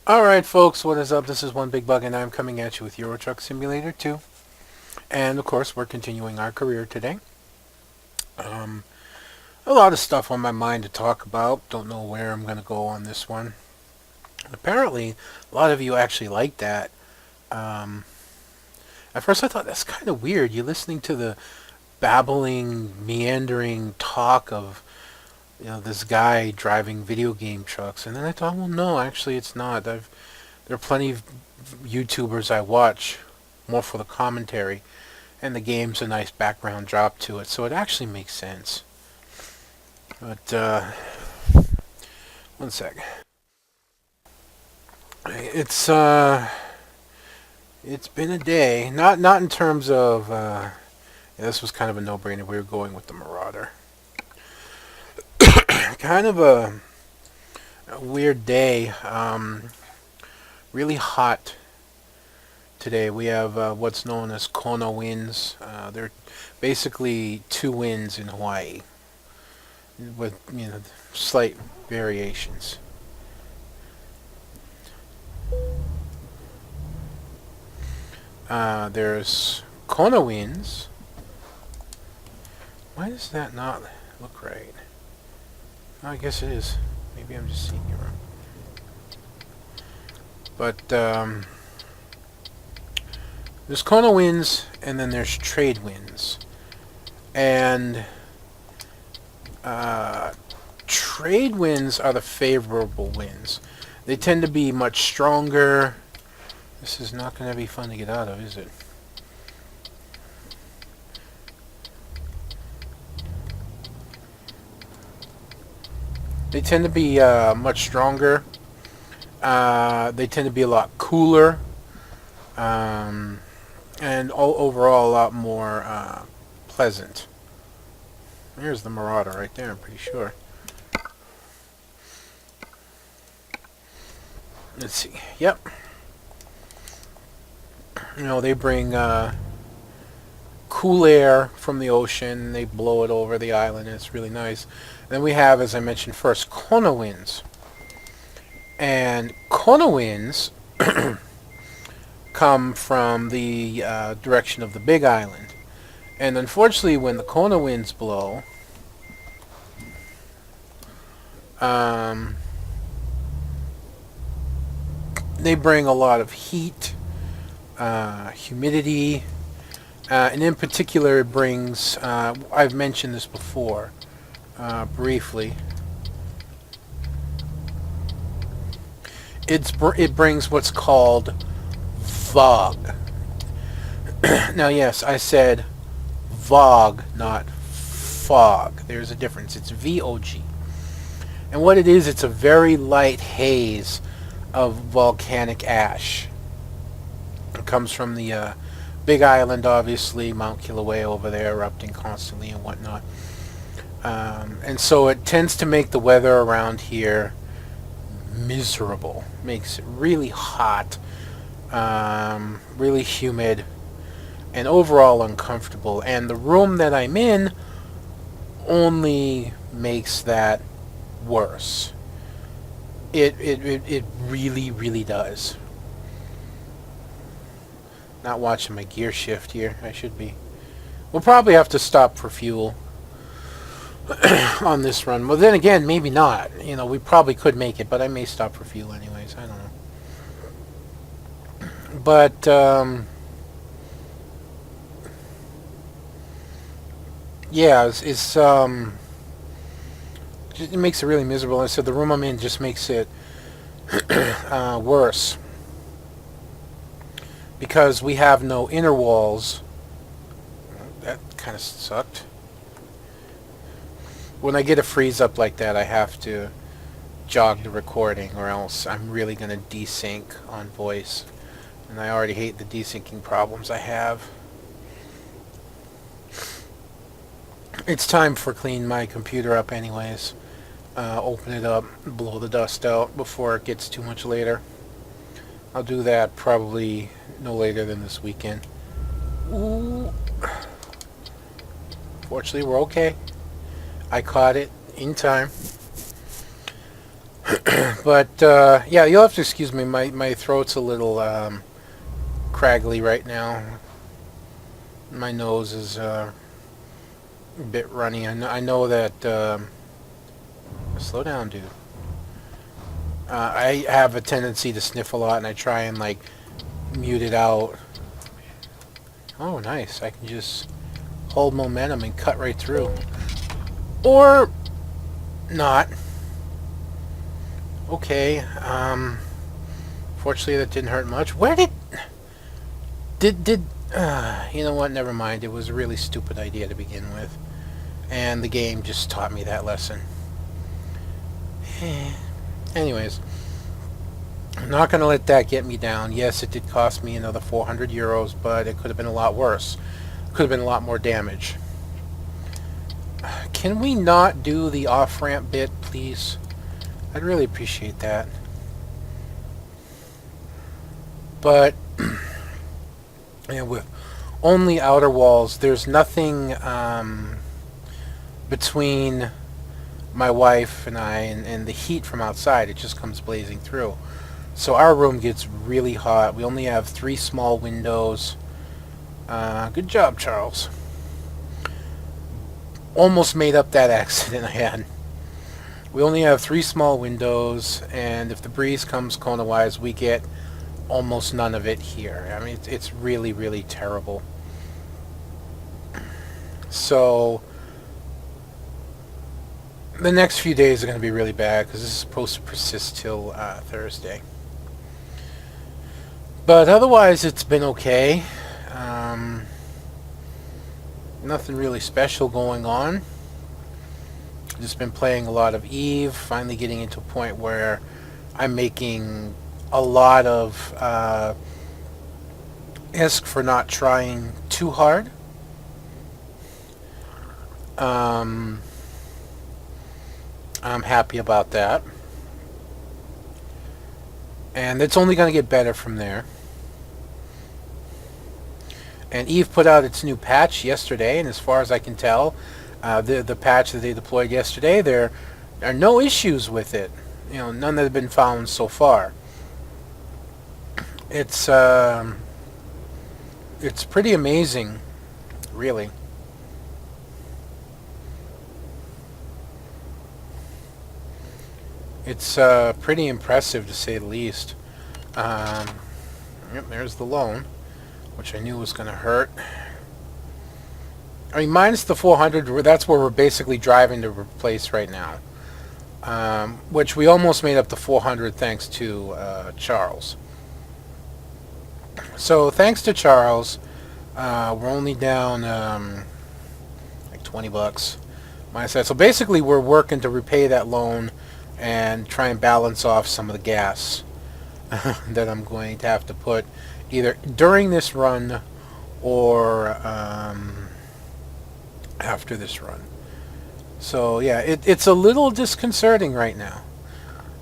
Alright folks, what is up? This is One Big Bug and I'm coming at you with Euro Truck Simulator 2. And of course we're continuing our career today. A lot of stuff on my mind to talk about. Don't know where I'm going to go on this one. Apparently, a lot of you actually like that. At first I thought that's kind of weird. You're listening to the babbling, meandering talk of this guy driving video game trucks. And then I thought, well, no, actually it's not. There are plenty of YouTubers I watch more for the commentary, and the game's a nice background drop to it, so it actually makes sense. But, one sec. It's been a day. Not in terms of, this was kind of a no-brainer. We were going with the Marauder. Kind of a weird day. Really hot today. We have what's known as Kona winds. They're basically two winds in Hawaii with slight variations. There's Kona winds. Why does that not look right? Oh, I guess it is. Maybe I'm just seeing it wrong. But there's Kona winds, and then there's trade winds. And trade winds are the favorable winds. They tend to be much stronger. This is not going to be fun to get out of, is it? They tend to be much stronger. They tend to be a lot cooler. And overall a lot more pleasant. There's the Marauder right there, I'm pretty sure. Let's see. Yep. They bring cool air from the ocean. They blow it over the island, and it's really nice. And then we have, as I mentioned first, Kona winds. And Kona winds come from the direction of the Big Island. And unfortunately, when the Kona winds blow, they bring a lot of heat, humidity, and in particular it brings, I've mentioned this before, briefly, it brings what's called fog. Now yes, I said fog, not fog. There's a difference. It's VOG. And what it is, it's a very light haze of volcanic ash. It comes from the Big Island, obviously, Mount Kilauea over there erupting constantly and whatnot. And so it tends to make the weather around here miserable. Makes it really hot, really humid, and overall uncomfortable. And the room that I'm in only makes that worse. It really, really does. Not watching my gear shift here. I should be. We'll probably have to stop for fuel on this run. Well, then again, maybe not. We probably could make it, but I may stop for fuel anyways. I don't know. But, yeah, it makes it really miserable. And so the room I'm in just makes it worse. Because we have no inner walls. That kind of sucked. When I get a freeze up like that, I have to jog the recording, or else I'm really going to desync on voice. And I already hate the desyncing problems I have. It's time for clean my computer up anyways. Open it up, blow the dust out before it gets too much later. I'll do that probably no later than this weekend. Ooh. Fortunately, we're okay. I caught it in time. But yeah, you'll have to excuse me. My throat's a little craggly right now. My nose is a bit runny. I know that. Slow down, dude. I have a tendency to sniff a lot, and I try and like mute it out. Oh, nice. I can just hold momentum and cut right through. Or not. Okay. Fortunately, that didn't hurt much. Where did you know what? Never mind. It was a really stupid idea to begin with, and the game just taught me that lesson. Anyways, I'm not going to let that get me down. Yes, it did cost me another 400 euros, but it could have been a lot worse. Could have been a lot more damage. Can we not do the off-ramp bit, please? I'd really appreciate that. But yeah, with only outer walls, there's nothing between my wife and I and the heat from outside. It just comes blazing through. So our room gets really hot. We only have 3 small windows. Good job, Charles. Almost made up that accident I had. We only have 3 small windows, and if the breeze comes Kona-wise, we get almost none of it here. I mean, it's really, really terrible. So the next few days are going to be really bad because this is supposed to persist till Thursday. But otherwise, it's been okay. Nothing really special going on. Just been playing a lot of Eve, finally getting into a point where I'm making a lot of ISK for not trying too hard. I'm happy about that. And it's only going to get better from there. And Eve put out its new patch yesterday, and as far as I can tell, the patch that they deployed yesterday, there are no issues with it. You know, none that have been found so far. It's pretty amazing, really. It's pretty impressive, to say the least. Yep, there's the loan, which I knew was going to hurt. I mean, minus the 400, that's where we're basically driving to replace right now. Which we almost made up the 400 thanks to Charles. So thanks to Charles, we're only down like 20 bucks. Minus that. So basically we're working to repay that loan and try and balance off some of the gas that I'm going to have to put either during this run or after this run. So yeah, it's a little disconcerting right now.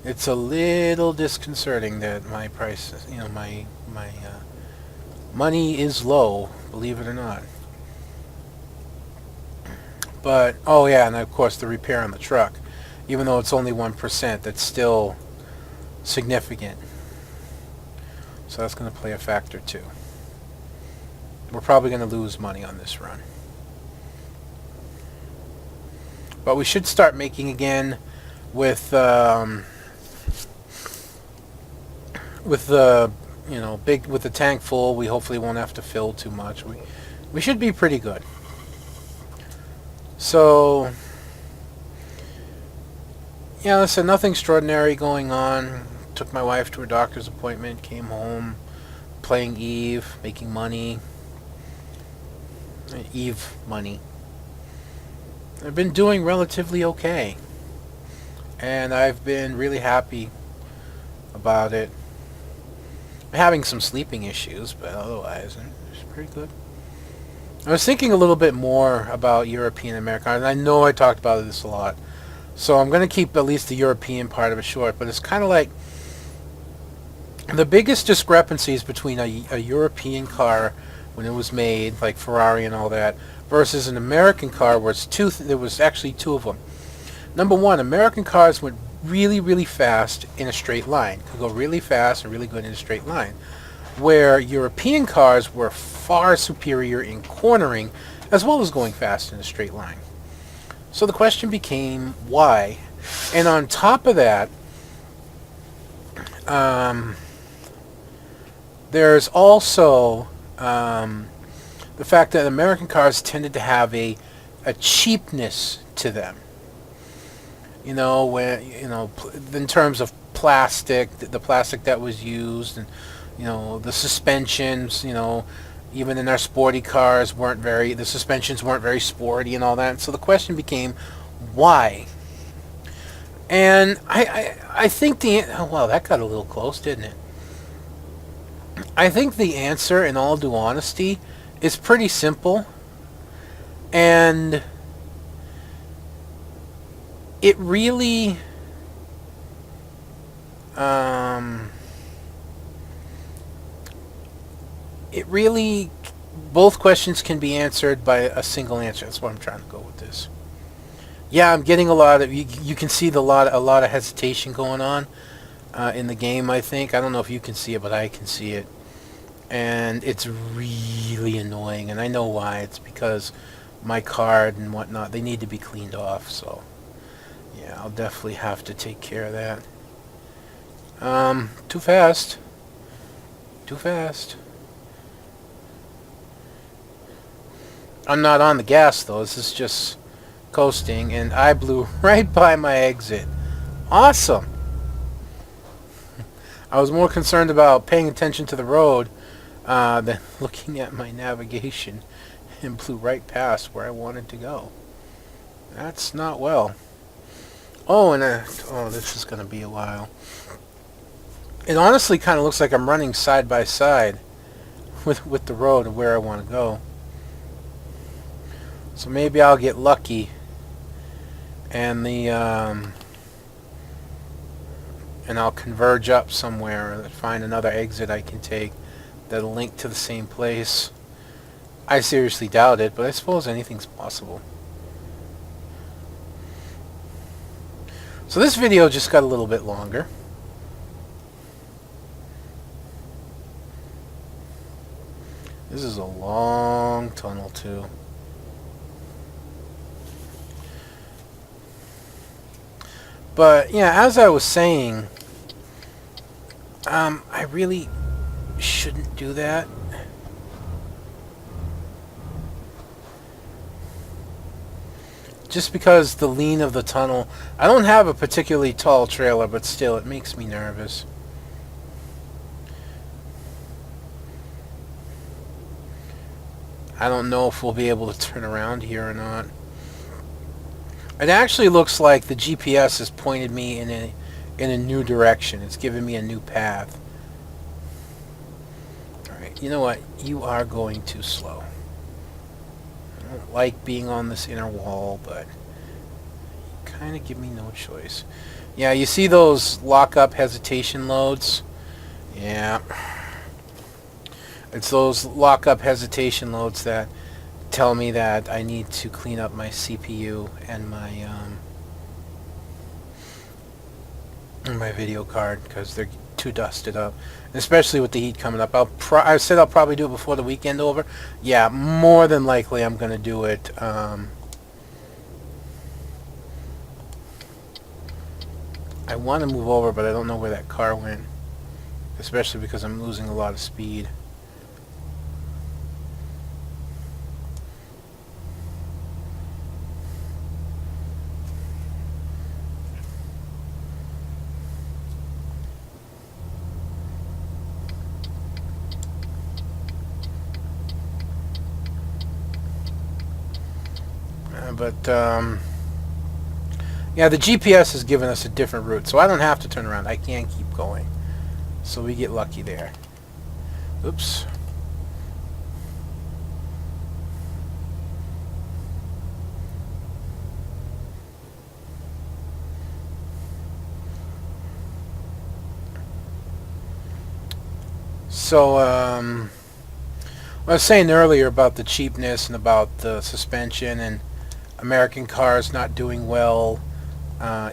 It's a little disconcerting that my price, you know, my money is low, believe it or not. But oh yeah, and of course the repair on the truck, even though it's only 1%, that's still significant. So that's going to play a factor too. We're probably going to lose money on this run. But we should start making again with the you know, with the tank full. We hopefully won't have to fill too much. We should be pretty good. So yeah, listen, nothing extraordinary going on. Took my wife to her doctor's appointment, came home, playing Eve, making money. Eve money. I've been doing relatively okay. And I've been really happy about it. I'm having some sleeping issues, but otherwise, it's pretty good. I was thinking a little bit more about European America, and I know I talked about this a lot. So I'm going to keep at least the European part of it short, but it's kind of like the biggest discrepancies between a European car when it was made, like Ferrari and all that, versus an American car where there was actually 2 of them. Number one, American cars went really, really fast in a straight line. Could go really fast and really good in a straight line. Where European cars were far superior in cornering as well as going fast in a straight line. So the question became why? And on top of that, there's also the fact that American cars tended to have a cheapness to them. You know, when in terms of plastic, the plastic that was used, and the suspensions. Even in our sporty cars the suspensions weren't very sporty and all that. So the question became, why? And I think well, that got a little close, didn't it? I think the answer, in all due honesty, is pretty simple, and it really both questions can be answered by a single answer. That's where I'm trying to go with this. Yeah, I'm getting a lot of you can see a lot of hesitation going on in the game. I don't know if you can see it, but I can see it, and it's really annoying. And I know why. It's because my card and whatnot, they need to be cleaned off. So yeah, I'll definitely have to take care of that. Too fast. Too fast. I'm not on the gas though. This is just coasting, and I blew right by my exit. Awesome. I was more concerned about paying attention to the road than looking at my navigation, and blew right past where I wanted to go. That's not well. Oh, and this is going to be a while. It honestly kind of looks like I'm running side by side with the road of where I want to go. So maybe I'll get lucky, and and I'll converge up somewhere and find another exit I can take that'll link to the same place. I seriously doubt it, but I suppose anything's possible. So this video just got a little bit longer. This is a long tunnel too. But yeah, as I was saying, I really shouldn't do that. Just because the lean of the tunnel, I don't have a particularly tall trailer, but still, it makes me nervous. I don't know if we'll be able to turn around here or not. It actually looks like the GPS has pointed me in a new direction. It's given me a new path. Alright, you know what? You are going too slow. I don't like being on this inner wall, but you kind of give me no choice. Yeah, you see those lock-up hesitation loads? Yeah. It's those lock-up hesitation loads that tell me that I need to clean up my CPU and my video card, because they're too dusted up, and especially with the heat coming up. I said I'll probably do it before the weekend over. Yeah, more than likely I'm gonna do it. I want to move over, but I don't know where that car went, especially because I'm losing a lot of speed. Yeah, the GPS has given us a different route, so I don't have to turn around. I can keep going. So we get lucky there. Oops. So, I was saying earlier about the cheapness and about the suspension and American cars not doing well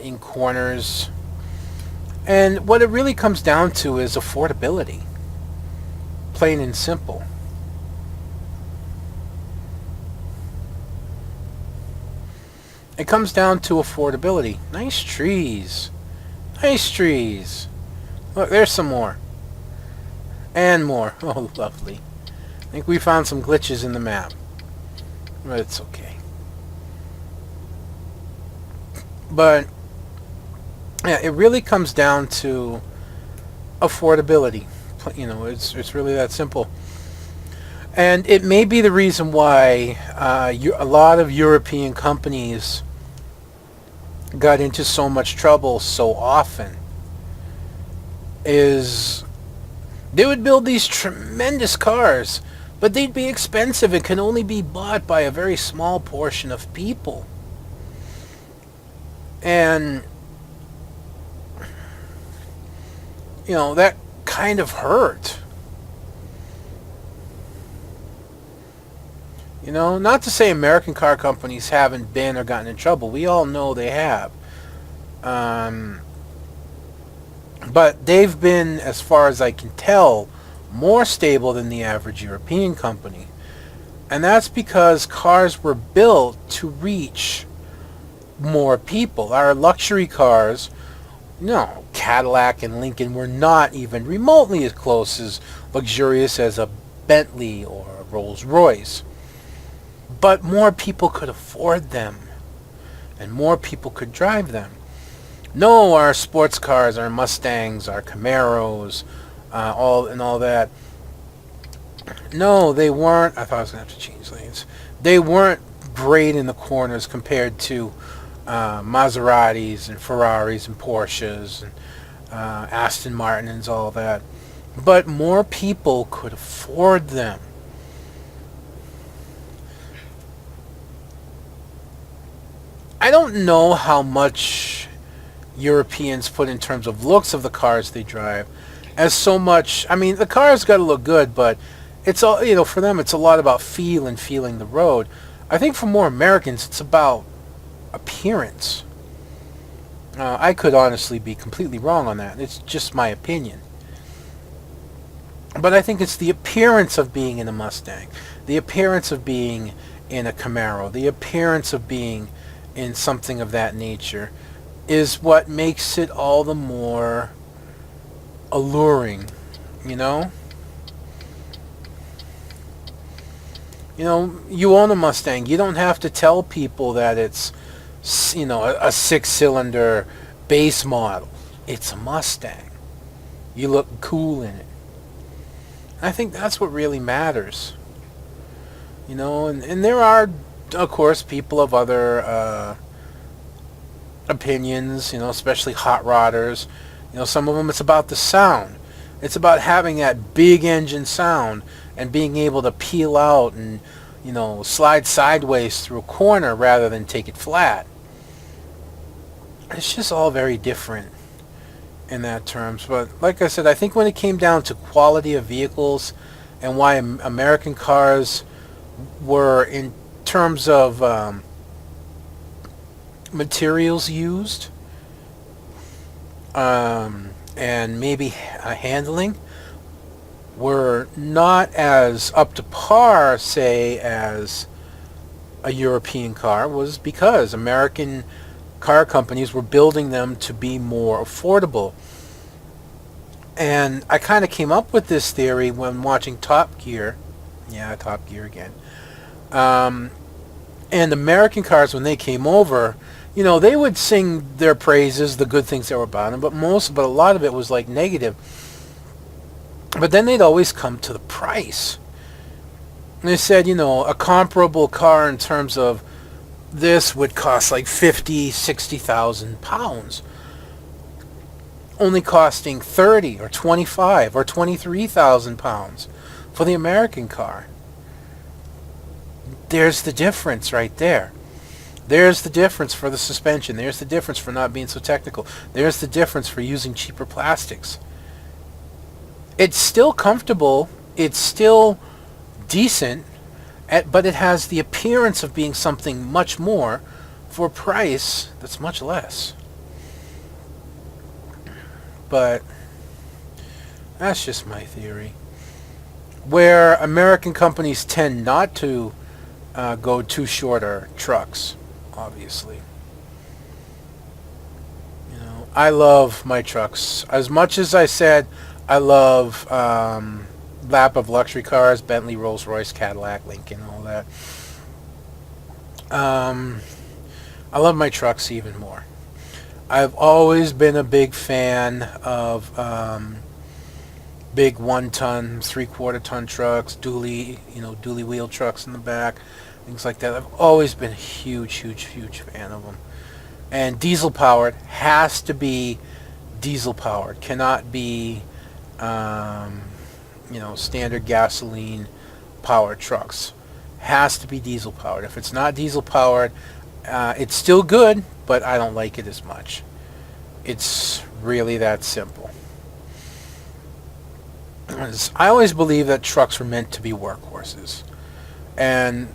in corners. And what it really comes down to is affordability. Plain and simple. It comes down to affordability. Nice trees. Nice trees. Look, there's some more. And more. Oh, lovely. I think we found some glitches in the map. But it's okay. But, yeah, it really comes down to affordability. You know, it's really that simple. And it may be the reason why a lot of European companies got into so much trouble so often. Is they would build these tremendous cars, but they'd be expensive and can only be bought by a very small portion of people. And, you know, that kind of hurt. You know, not to say American car companies haven't been or gotten in trouble. We all know they have. But they've been, as far as I can tell, more stable than the average European company. And that's because cars were built to reach more people. Our luxury cars, no, Cadillac and Lincoln were not even remotely as close as luxurious as a Bentley or a Rolls-Royce. But more people could afford them, and more people could drive them. No, our sports cars, our Mustangs, our Camaros, all that. No, they weren't. I thought I was going to have to change lanes. They weren't great in the corners compared to Maseratis and Ferraris and Porsches and Aston Martins, all that. But more people could afford them. I don't know how much Europeans put in terms of looks of the cars they drive as so much. I mean, the car's got to look good, but it's all, you know, for them it's a lot about feel and feeling the road. I think for more Americans it's about appearance. I could honestly be completely wrong on that. It's just my opinion. But I think it's the appearance of being in a Mustang, the appearance of being in a Camaro, the appearance of being in something of that nature is what makes it all the more alluring, you know? You know, you own a Mustang. You don't have to tell people that it's, you know, a six-cylinder base model. It's a Mustang. You look cool in it. I think that's what really matters. You know, and there are, of course, people of other opinions, you know, especially hot rodders. You know, some of them it's about the sound. It's about having that big engine sound and being able to peel out and, you know, slide sideways through a corner rather than take it flat. It's just all very different in that terms. But like I said, I think when it came down to quality of vehicles and why American cars were, in terms of materials used and maybe handling, were not as up to par, say, as a European car, was because American car companies were building them to be more affordable. And I kind of came up with this theory when watching Top Gear. Yeah, Top Gear again. And American cars, when they came over, you know, they would sing their praises, the good things that were about them, but a lot of it was like negative. But then they'd always come to the price. And they said, you know, a comparable car in terms of this would cost like 50, 60,000 pounds. Only costing 30 or 25 or 23,000 pounds for the American car. There's the difference right there. There's the difference for the suspension. There's the difference for not being so technical. There's the difference for using cheaper plastics. It's still comfortable. It's still decent. But it has the appearance of being something much more for a price that's much less. but that's just my theory. Where American companies tend not to go too short are trucks, obviously. I love my trucks. As much as I said I love lap of luxury cars, Bentley, Rolls-Royce, Cadillac, Lincoln, all that. I love my trucks even more. I've always been a big fan of big 1-ton, 3/4-ton trucks, dually wheel trucks in the back, things like that. I've always been a huge fan of them. And diesel powered has to be diesel powered. Cannot be, standard gasoline powered trucks. Has to be diesel powered. If it's not diesel powered, it's still good, but I don't like it as much. It's really that simple. I always believe that trucks were meant to be workhorses. And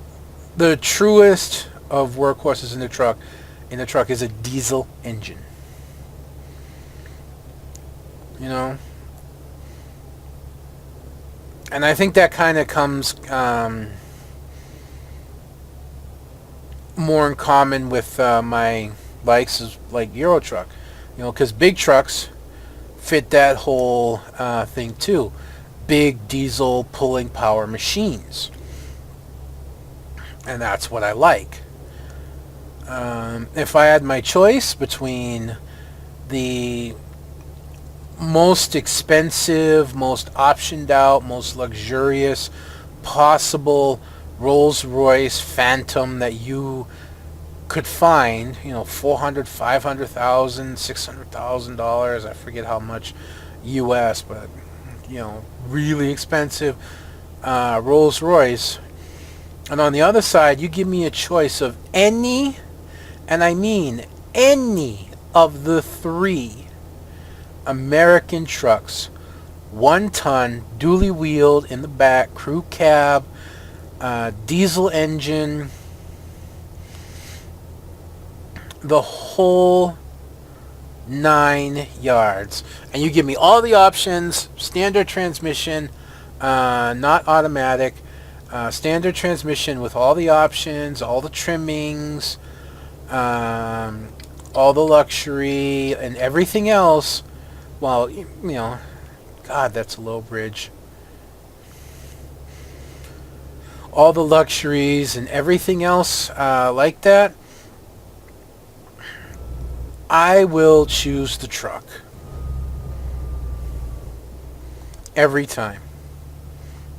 the truest of workhorses in the truck is a diesel engine. And I think that kind of comes more in common with my likes is like Euro truck, because big trucks fit that whole thing too. Big diesel pulling power machines, and that's what I like. If I had my choice between the most expensive, most optioned out, most luxurious possible Rolls-Royce Phantom that you could find, $400,000, $500,000, $600,000, I forget how much US, but really expensive Rolls-Royce, and on the other side you give me a choice of any, and I mean any, of the 3 American trucks, 1-ton, dually wheeled in the back, crew cab, diesel engine, the whole 9 yards, and you give me all the options: standard transmission, not automatic, standard transmission with all the options, all the trimmings, all the luxury and everything else. Well, God, that's a low bridge. All the luxuries and everything else like that. I will choose the truck. Every time.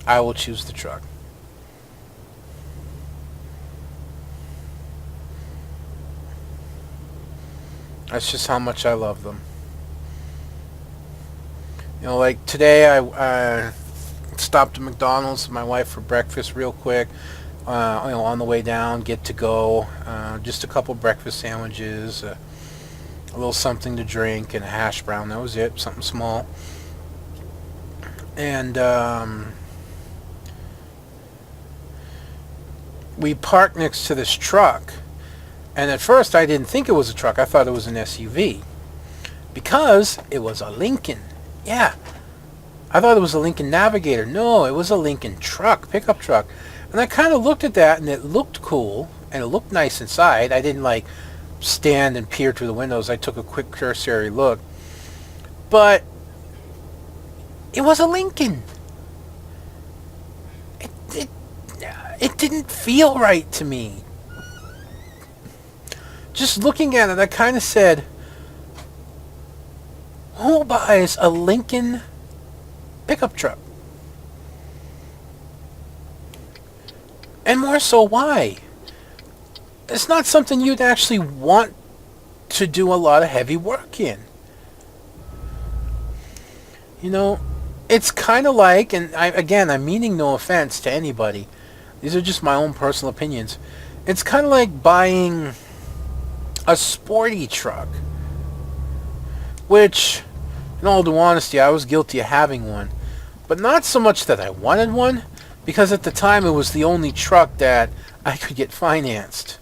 I will choose the truck. That's just how much I love them. Like today I stopped at McDonald's with my wife for breakfast real quick. On the way down, get to go. Just a couple breakfast sandwiches, a little something to drink, and a hash brown. That was it, something small. And we parked next to this truck. And at first I didn't think it was a truck. I thought it was an SUV. Because it was a Lincoln. Yeah. I thought it was a Lincoln Navigator. No, it was a Lincoln truck, pickup truck. And I kind of looked at that, and it looked cool, and it looked nice inside. I didn't stand and peer through the windows. I took a quick cursory look. But it was a Lincoln. It didn't feel right to me. Just looking at it, I kind of said, who buys a Lincoln pickup truck? And more so, why? It's not something you'd actually want to do a lot of heavy work in. It's kind of like, and I'm meaning no offense to anybody. These are just my own personal opinions. It's kind of like buying a sporty truck, which, in all due honesty, I was guilty of having one. But not so much that I wanted one, because at the time it was the only truck that I could get financed.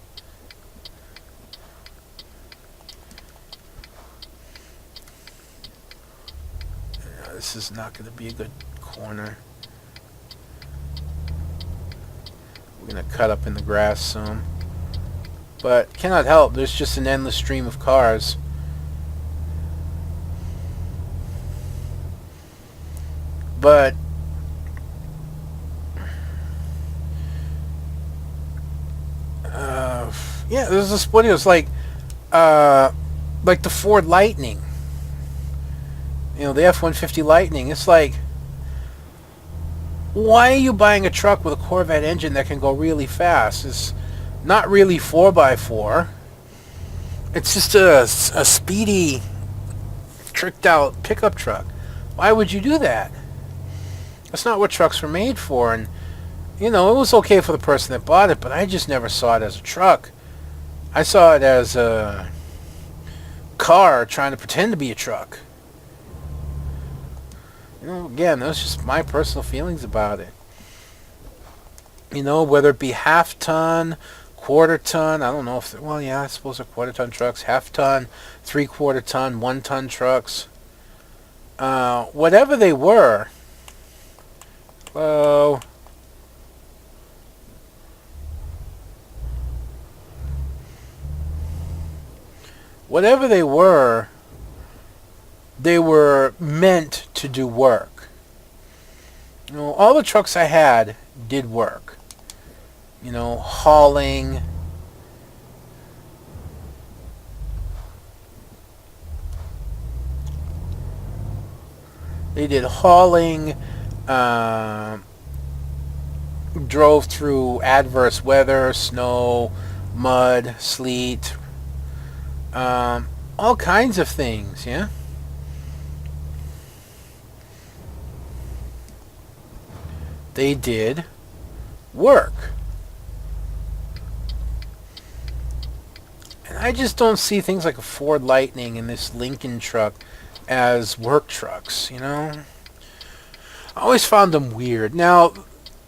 this is not going to be a good corner. We're going to cut up in the grass soon. But cannot help, there's just an endless stream of cars. But yeah, there's a split. It was like the Ford Lightning. You know, the F-150 Lightning. It's like, why are you buying a truck with a Corvette engine that can go really fast? It's not really 4x4. It's just a speedy, tricked out pickup truck. Why would you do that? That's not what trucks were made for. And, you know, it was okay for the person that bought it, but I just never saw it as a truck. I saw it as a car trying to pretend to be a truck. You know, again, that's just my personal feelings about it. You know, whether it be half-ton, quarter-ton, I don't know if... Well, yeah, I suppose they're quarter-ton trucks. Half-ton, three-quarter-ton, one-ton trucks. Whatever they were... Hello? Whatever they were meant to do work. You know, all the trucks I had did work. You know, hauling. They did hauling, drove through adverse weather, snow, mud, sleet, all kinds of things, yeah? They did work. And I just don't see things like a Ford Lightning and this Lincoln truck as work trucks, you know? I always found them weird. Now,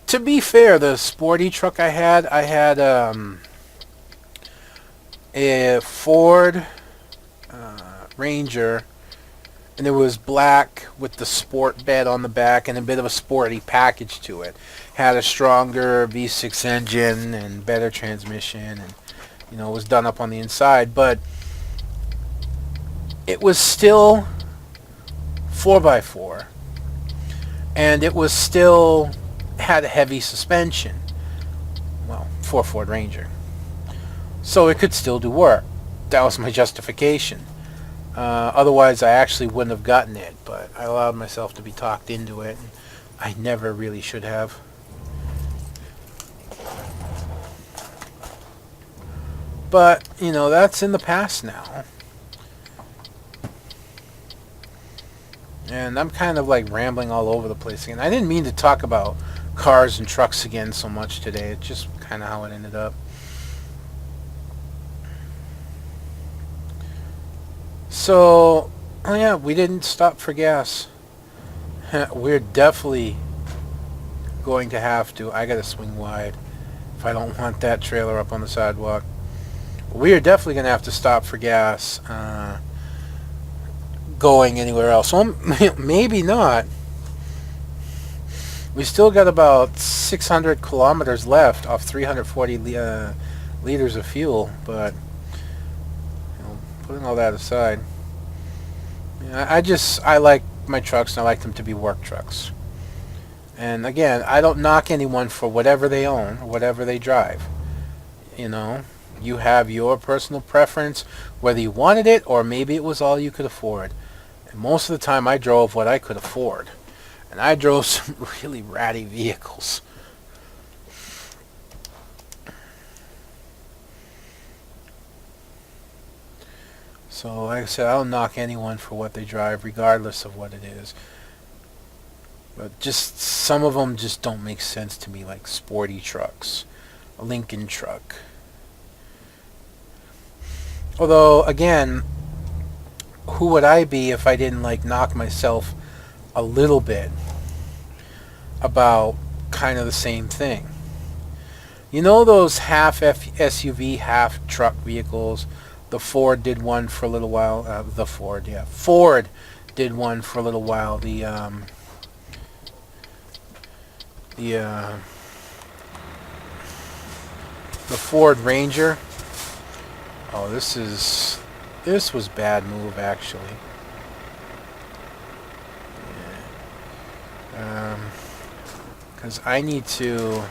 to be fair, the sporty truck I had a Ford Ranger, and it was black with the sport bed on the back and a bit of a sporty package to it. Had a stronger V6 engine and better transmission, and you know, it was done up on the inside, but it was still 4x4, and it was still had a heavy suspension. Well, for Ford Ranger. So it could still do work. That was my justification. Otherwise, I actually wouldn't have gotten it, but I allowed myself to be talked into it, and I never really should have. But, you know, that's in the past now. And I'm kind of like rambling all over the place again. I didn't mean to talk about cars and trucks again so much today. It's just kind of how it ended up. So, oh yeah, we didn't stop for gas. We're definitely going to have to. I gotta swing wide if I don't want that trailer up on the sidewalk. We are definitely going to have to stop for gas going anywhere else. Well, maybe not. We still got about 600 kilometers left off 340 liters of fuel, but you know, putting all that aside, yeah, I like my trucks, and I like them to be work trucks. And again, I don't knock anyone for whatever they own or whatever they drive. You know, you have your personal preference, whether you wanted it or maybe it was all you could afford. And most of the time I drove what I could afford. And I drove some really ratty vehicles. So like I said, I don't knock anyone for what they drive, regardless of what it is. But just some of them just don't make sense to me, like sporty trucks, a Lincoln truck. Although, again, who would I be if I didn't like knock myself a little bit about kind of the same thing? You know those half SUV, half truck vehicles? The Ford did one for a little while. Ford did one for a little while. The Ford Ranger. Oh, this was bad move actually. Yeah. Because I need to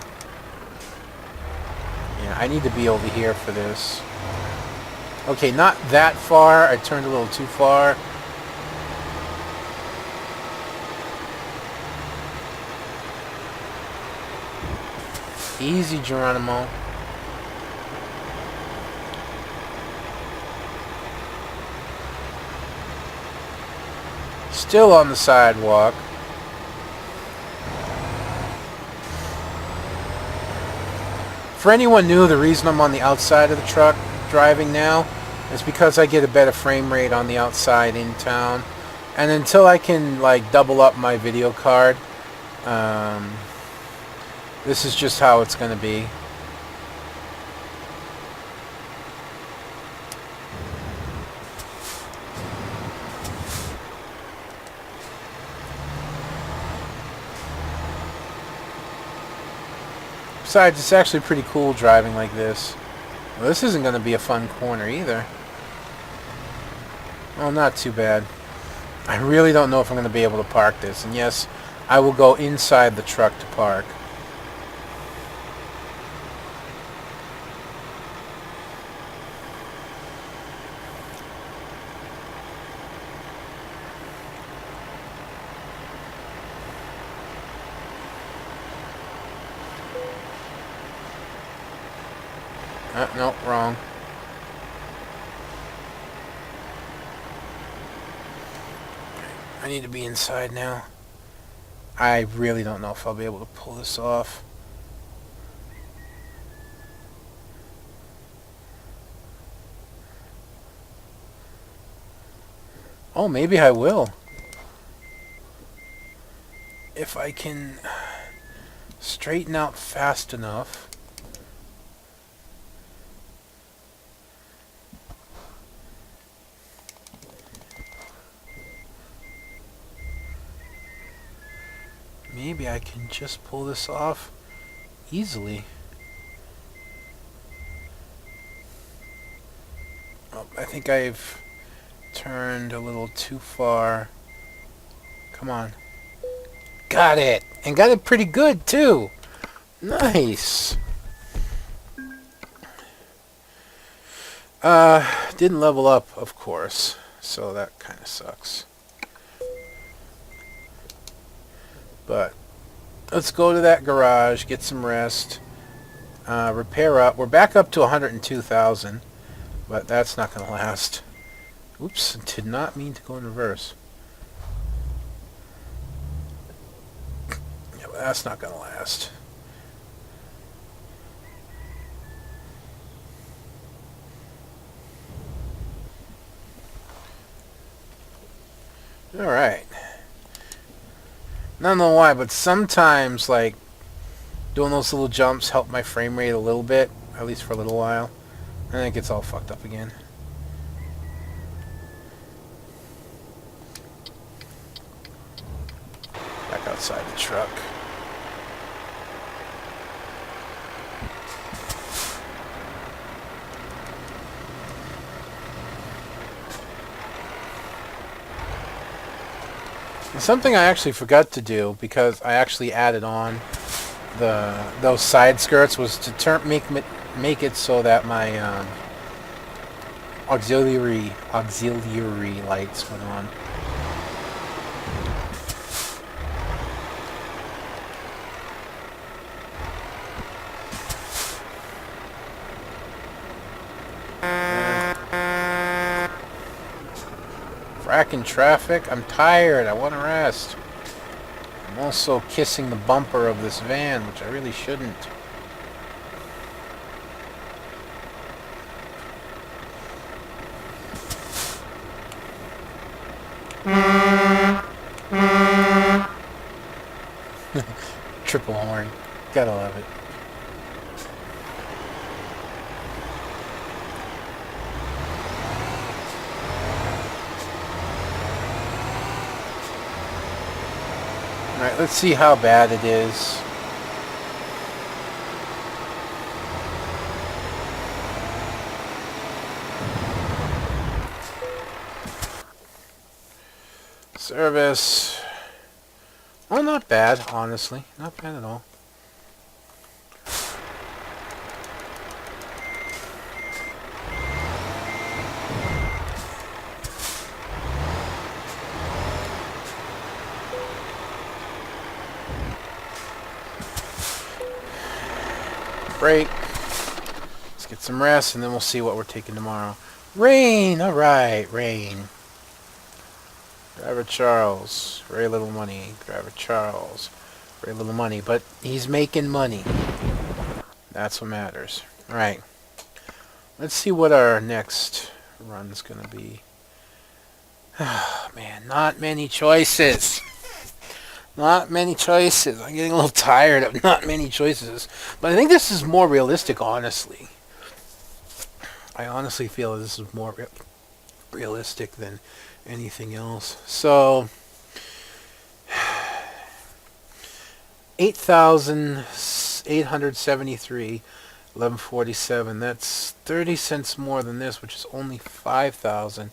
be over here for this. Okay, not that far. I turned a little too far. Easy, Geronimo. Still on the sidewalk. For anyone new, the reason I'm on the outside of the truck driving now is because I get a better frame rate on the outside in town. And until I can like double up my video card, this is just how it's going to be. Besides, it's actually pretty cool driving like this. Well, this isn't going to be a fun corner either. Well, not too bad. I really don't know if I'm going to be able to park this. And yes, I will go inside the truck to park. No, wrong. I need to be inside now. I really don't know if I'll be able to pull this off. Oh, maybe I will. If I can straighten out fast enough. Maybe I can just pull this off easily. Oh, I think I've turned a little too far. Come on. Got it! And got it pretty good, too! Nice! Didn't level up, of course. So that kind of sucks. But let's go to that garage, get some rest, repair up. We're back up to 102,000, but that's not going to last. Oops, did not mean to go in reverse. Yeah, but that's not going to last. All right. I don't know why, but sometimes, like, doing those little jumps help my frame rate a little bit, at least for a little while, and then it gets all fucked up again. Back outside the truck. And something I actually forgot to do, because I actually added on those side skirts, was to make it so that my auxiliary lights went on. Fracking traffic. I'm tired. I want to rest. I'm also kissing the bumper of this van, which I really shouldn't. Triple horn. Gotta love it. Alright, let's see how bad it is. Service. Oh, not bad, honestly. Not bad at all. Break. Let's get some rest, and then we'll see what we're taking tomorrow. Rain! Alright, rain. Driver Charles. Very little money. Driver Charles. Very little money, but he's making money. That's what matters. Alright. Let's see what our next run's gonna be. Man, not many choices. Not many choices. I'm getting a little tired of not many choices. But I think this is more realistic, honestly. I honestly feel this is more realistic than anything else. So, 8,873, 1147. That's 30 cents more than this, which is only 5,000.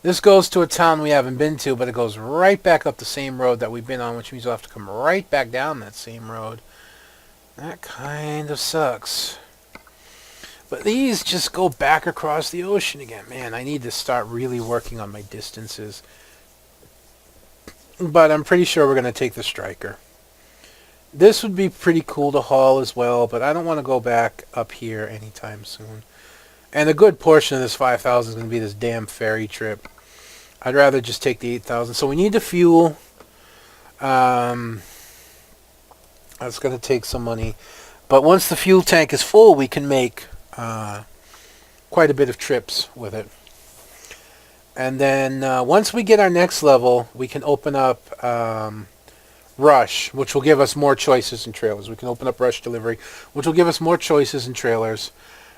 This goes to a town we haven't been to, but it goes right back up the same road that we've been on, which means we'll have to come right back down that same road. That kind of sucks. But these just go back across the ocean again. Man, I need to start really working on my distances. But I'm pretty sure we're going to take the Striker. This would be pretty cool to haul as well, but I don't want to go back up here anytime soon. And a good portion of this 5,000 is going to be this damn ferry trip. I'd rather just take the 8,000. So we need the fuel. That's going to take some money. But once the fuel tank is full, we can make quite a bit of trips with it. And then once we get our next level, we can open up Rush, which will give us more choices in trailers. We can open up Rush Delivery, which will give us more choices in trailers.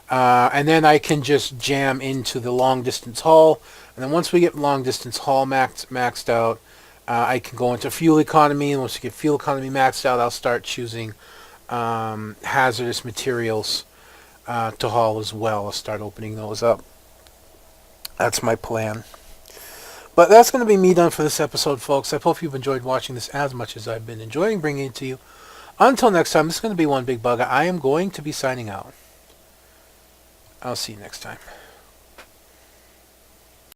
And then I can just jam into the long distance haul. And then once we get long distance haul maxed out, I can go into fuel economy. And once we get fuel economy maxed out, I'll start choosing hazardous materials to haul as well. I'll start opening those up. That's my plan. But that's going to be me done for this episode, folks. I hope you've enjoyed watching this as much as I've been enjoying bringing it to you. Until next time, this is going to be One Big Bug. I am going to be signing out. I'll see you next time.